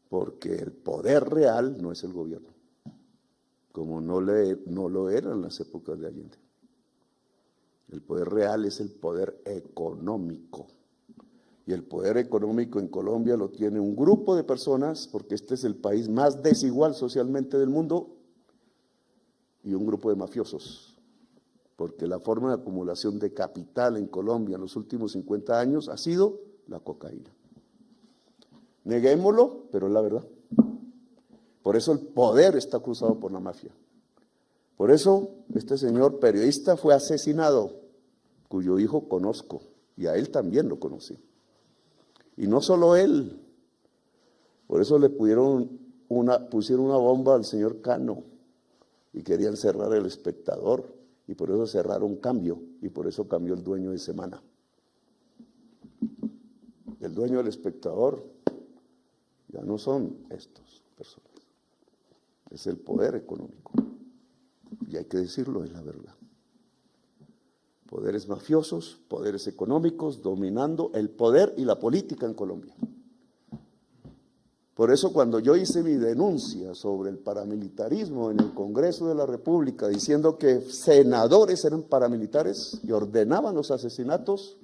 porque el poder real no es el gobierno, como no lo era en las épocas de Allende. El poder real es el poder económico. Y el poder económico en Colombia lo tiene un grupo de personas, porque este es el país más desigual socialmente del mundo, y un grupo de mafiosos, porque la forma de acumulación de capital en Colombia en los últimos 50 años ha sido la cocaína. Neguémoslo, pero es la verdad. Por eso el poder está cruzado por la mafia. Por eso este señor periodista fue asesinado, cuyo hijo conozco, y a él también lo conocí. Y no solo él, por eso le pusieron una bomba al señor Cano y querían cerrar El Espectador, y por eso cerraron Cambio, y por eso cambió el dueño de Semana. El dueño del Espectador ya no son estas personas, es el poder económico, y hay que decirlo, es la verdad. Poderes mafiosos, poderes económicos dominando el poder y la política en Colombia. Por eso cuando yo hice mi denuncia sobre el paramilitarismo en el Congreso de la República, diciendo que senadores eran paramilitares y ordenaban los asesinatos,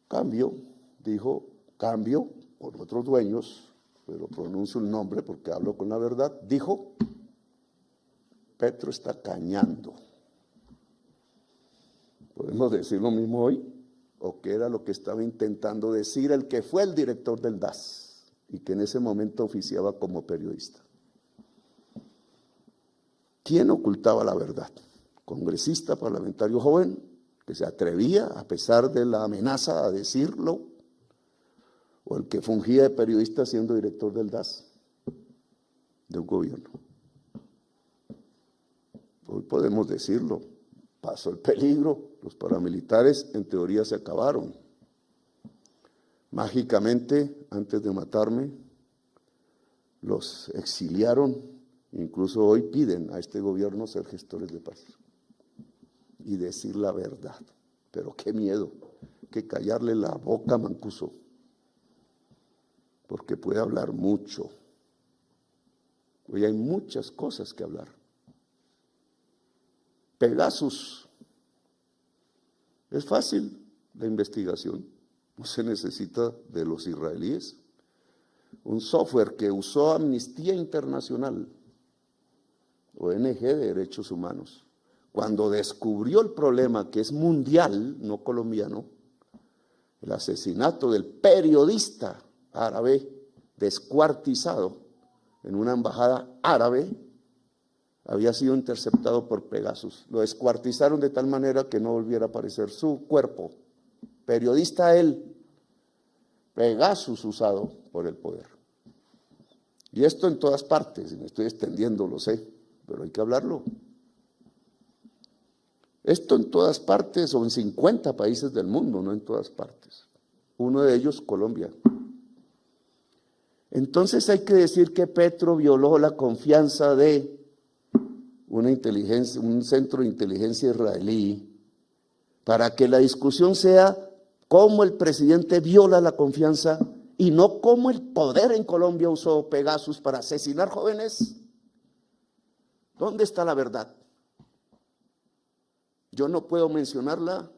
Cambio dijo, Cambio, por otros dueños, pero pronuncio el nombre porque hablo con la verdad, dijo, Petro está cañando. ¿Podemos decir lo mismo hoy? ¿O qué era lo que estaba intentando decir el que fue el director del DAS y que en ese momento oficiaba como periodista? ¿Quién ocultaba la verdad? ¿Congresista, parlamentario joven, que se atrevía a pesar de la amenaza a decirlo? ¿O el que fungía de periodista siendo director del DAS, de un gobierno? Hoy podemos decirlo. Pasó el peligro, los paramilitares en teoría se acabaron. Mágicamente, antes de matarme, los exiliaron, incluso hoy piden a este gobierno ser gestores de paz y decir la verdad. Pero qué miedo, que callarle la boca a Mancuso, porque puede hablar mucho. Hoy hay muchas cosas que hablar. Pegasus, es fácil la investigación, no se necesita de los israelíes. Un software que usó Amnistía Internacional, ONG de Derechos Humanos, cuando descubrió el problema que es mundial, no colombiano, el asesinato del periodista árabe descuartizado en una embajada árabe, había sido interceptado por Pegasus. Lo descuartizaron de tal manera que no volviera a aparecer su cuerpo. Periodista él, Pegasus usado por el poder. Y esto en todas partes, me estoy extendiendo, lo sé, pero hay que hablarlo. Esto en todas partes, o en 50 países del mundo, no en todas partes. Uno de ellos, Colombia. Entonces hay que decir que Petro violó la confianza de un centro de inteligencia israelí, para que la discusión sea cómo el presidente viola la confianza y no cómo el poder en Colombia usó Pegasus para asesinar jóvenes. ¿Dónde está la verdad? Yo no puedo mencionarla,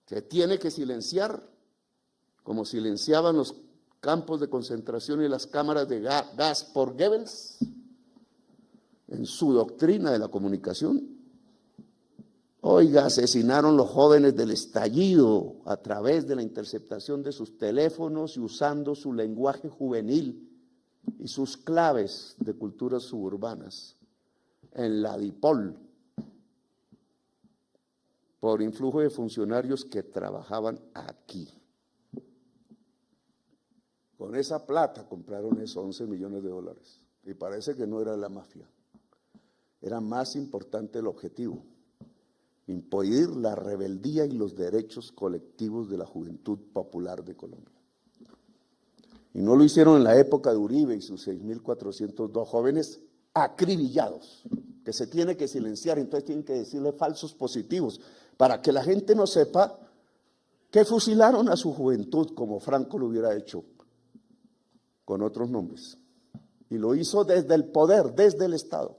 se tiene que silenciar, como silenciaban los campos de concentración y las cámaras de gas por Goebbels, en su doctrina de la comunicación. Oiga, asesinaron los jóvenes del estallido a través de la interceptación de sus teléfonos y usando su lenguaje juvenil y sus claves de culturas suburbanas en la DIPOL, por influjo de funcionarios que trabajaban aquí. Con esa plata compraron esos 11 millones de dólares y parece que no era la mafia. Era más importante el objetivo, impedir la rebeldía y los derechos colectivos de la juventud popular de Colombia. Y no lo hicieron en la época de Uribe y sus 6.402 jóvenes acribillados, que se tiene que silenciar, entonces tienen que decirle falsos positivos, para que la gente no sepa que fusilaron a su juventud como Franco lo hubiera hecho, con otros nombres. Y lo hizo desde el poder, desde el Estado.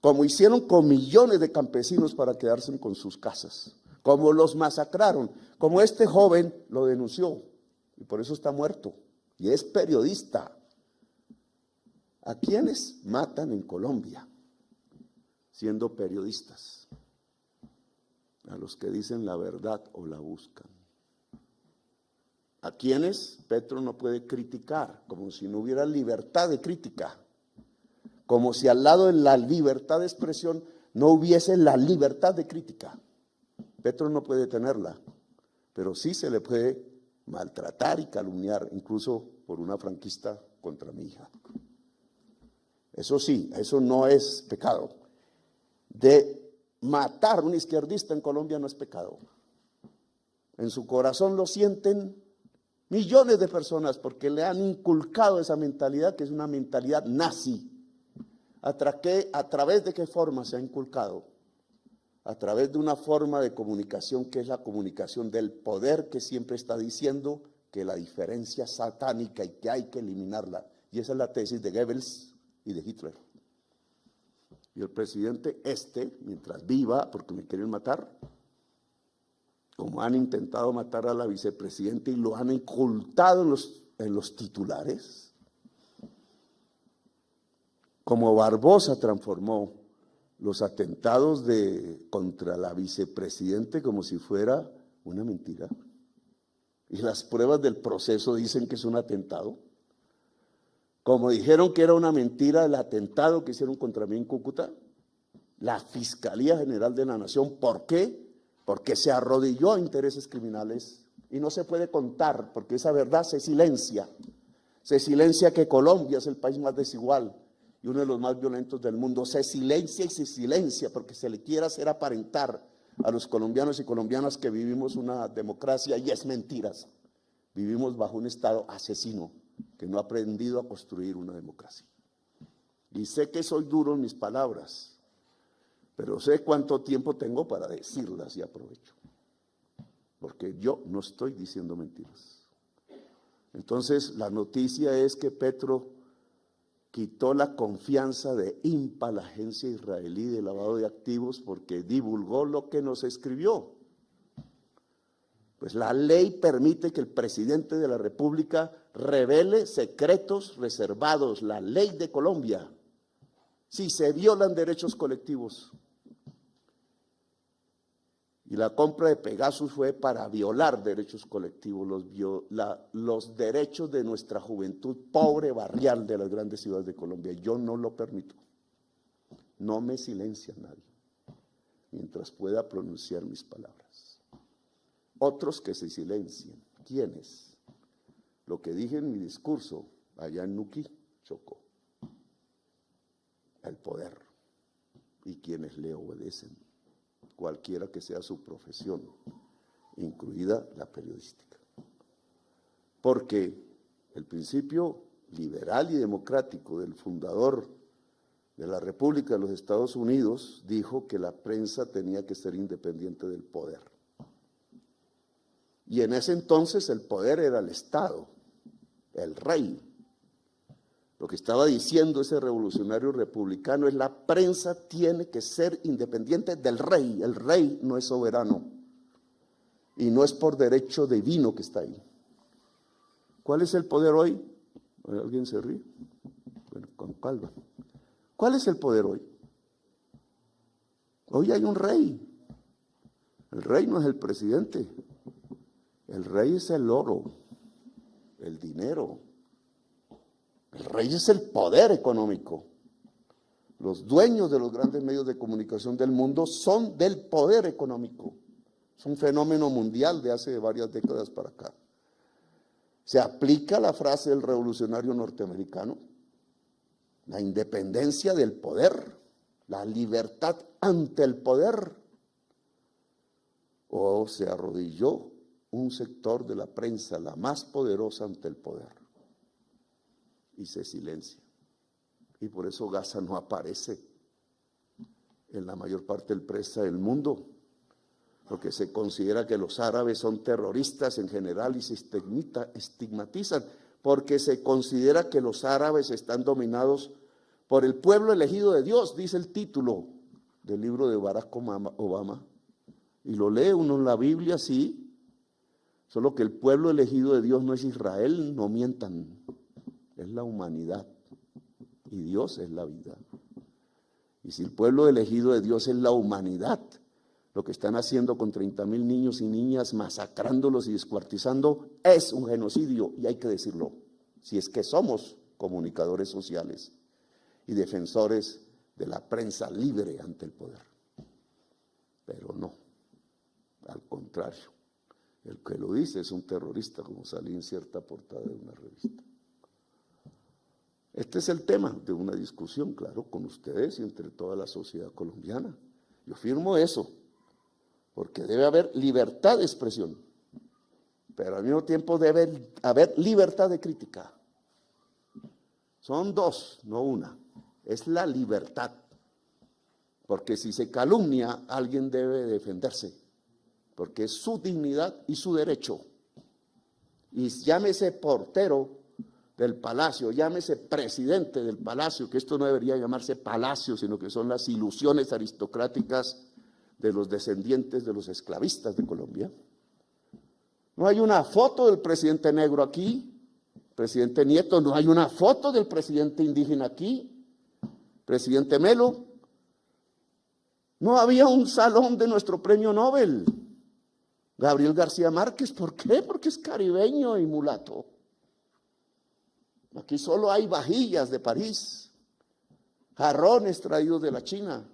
Como hicieron con millones de campesinos para quedarse con sus casas. Como los masacraron. Como este joven lo denunció. Y por eso está muerto. Y es periodista. ¿A quiénes matan en Colombia siendo periodistas? A los que dicen la verdad o la buscan. ¿A quiénes Petro no puede criticar? Como si no hubiera libertad de crítica. Como si al lado de la libertad de expresión no hubiese la libertad de crítica. Petro no puede tenerla, pero sí se le puede maltratar y calumniar, incluso por una franquista contra mi hija. Eso sí, eso no es pecado. De matar a un izquierdista en Colombia no es pecado. En su corazón lo sienten millones de personas porque le han inculcado esa mentalidad que es una mentalidad nazi. ¿A través de qué forma se ha inculcado? A través de una forma de comunicación que es la comunicación del poder, que siempre está diciendo que la diferencia es satánica y que hay que eliminarla. Y esa es la tesis de Goebbels y de Hitler. Y el presidente mientras viva, porque me quieren matar, como han intentado matar a la vicepresidenta y lo han ocultado en los titulares, como Barbosa transformó los atentados contra la vicepresidenta como si fuera una mentira. Y las pruebas del proceso dicen que es un atentado. Como dijeron que era una mentira el atentado que hicieron contra mí en Cúcuta, la Fiscalía General de la Nación, ¿por qué? Porque se arrodilló a intereses criminales y no se puede contar, porque esa verdad se silencia. Se silencia que Colombia es el país más desigual y uno de los más violentos del mundo. Se silencia y se silencia porque se le quiere hacer aparentar a los colombianos y colombianas que vivimos una democracia y es mentiras. Vivimos bajo un Estado asesino que no ha aprendido a construir una democracia. Y sé que soy duro en mis palabras, pero sé cuánto tiempo tengo para decirlas y aprovecho. Porque yo no estoy diciendo mentiras. Entonces, la noticia es que Petro quitó la confianza de INPA, la agencia israelí de lavado de activos, porque divulgó lo que nos escribió. Pues la ley permite que el presidente de la República revele secretos reservados, la ley de Colombia, si se violan derechos colectivos. Y la compra de Pegasus fue para violar derechos colectivos, los derechos de nuestra juventud pobre barrial de las grandes ciudades de Colombia. Yo no lo permito. No me silencia nadie mientras pueda pronunciar mis palabras. Otros que se silencien. ¿Quiénes? Lo que dije en mi discurso allá en Nuquí, Chocó. El poder y quienes le obedecen, cualquiera que sea su profesión, incluida la periodística. Porque el principio liberal y democrático del fundador de la República de los Estados Unidos dijo que la prensa tenía que ser independiente del poder. Y en ese entonces el poder era el Estado, el rey. Lo que estaba diciendo ese revolucionario republicano es la prensa tiene que ser independiente del rey. El rey no es soberano y no es por derecho divino que está ahí. ¿Cuál es el poder hoy? ¿Alguien se ríe? Bueno, con calma. ¿Cuál es el poder hoy? Hoy hay un rey. El rey no es el presidente. El rey es el oro, el dinero. El rey es el poder económico. Los dueños de los grandes medios de comunicación del mundo son del poder económico. Es un fenómeno mundial de hace varias décadas para acá. Se aplica la frase del revolucionario norteamericano, la independencia del poder, la libertad ante el poder, o se arrodilló un sector de la prensa, la más poderosa ante el poder, y se silencia. Y por eso Gaza no aparece en la mayor parte del prensa del mundo, porque se considera que los árabes son terroristas en general y se estigmatizan. porque se considera que los árabes están dominados por el pueblo elegido de Dios, dice el título del libro de Barack Obama. Y lo lee uno en la Biblia, sí, solo que el pueblo elegido de Dios no es Israel, no mientan, es la humanidad y Dios es la vida. Y si el pueblo elegido de Dios es la humanidad, lo que están haciendo con 30,000 niños y niñas, masacrándolos y descuartizando, es un genocidio, y hay que decirlo, si es que somos comunicadores sociales y defensores de la prensa libre ante el poder. Pero no, al contrario, el que lo dice es un terrorista, como salí en cierta portada de una revista. Este es el tema de una discusión, claro, con ustedes y entre toda la sociedad colombiana. Yo firmo eso, porque debe haber libertad de expresión, pero al mismo tiempo debe haber libertad de crítica. Son dos, no una. Es la libertad, porque si se calumnia, alguien debe defenderse, porque es su dignidad y su derecho. Y llámese portero del palacio, llámese presidente del palacio, que esto no debería llamarse palacio, sino que son las ilusiones aristocráticas de los descendientes de los esclavistas de Colombia. No hay una foto del presidente negro aquí, presidente Nieto, no hay una foto del presidente indígena aquí, presidente Melo. No había un salón de nuestro premio Nobel, Gabriel García Márquez. ¿Por qué? Porque es caribeño y mulato. Aquí solo hay vajillas de París, jarrones traídos de la China,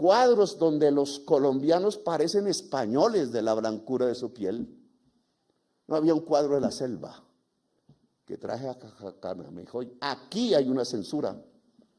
cuadros donde los colombianos parecen españoles de la blancura de su piel. No había un cuadro de la selva que traje a Canamejoy. Aquí hay una censura.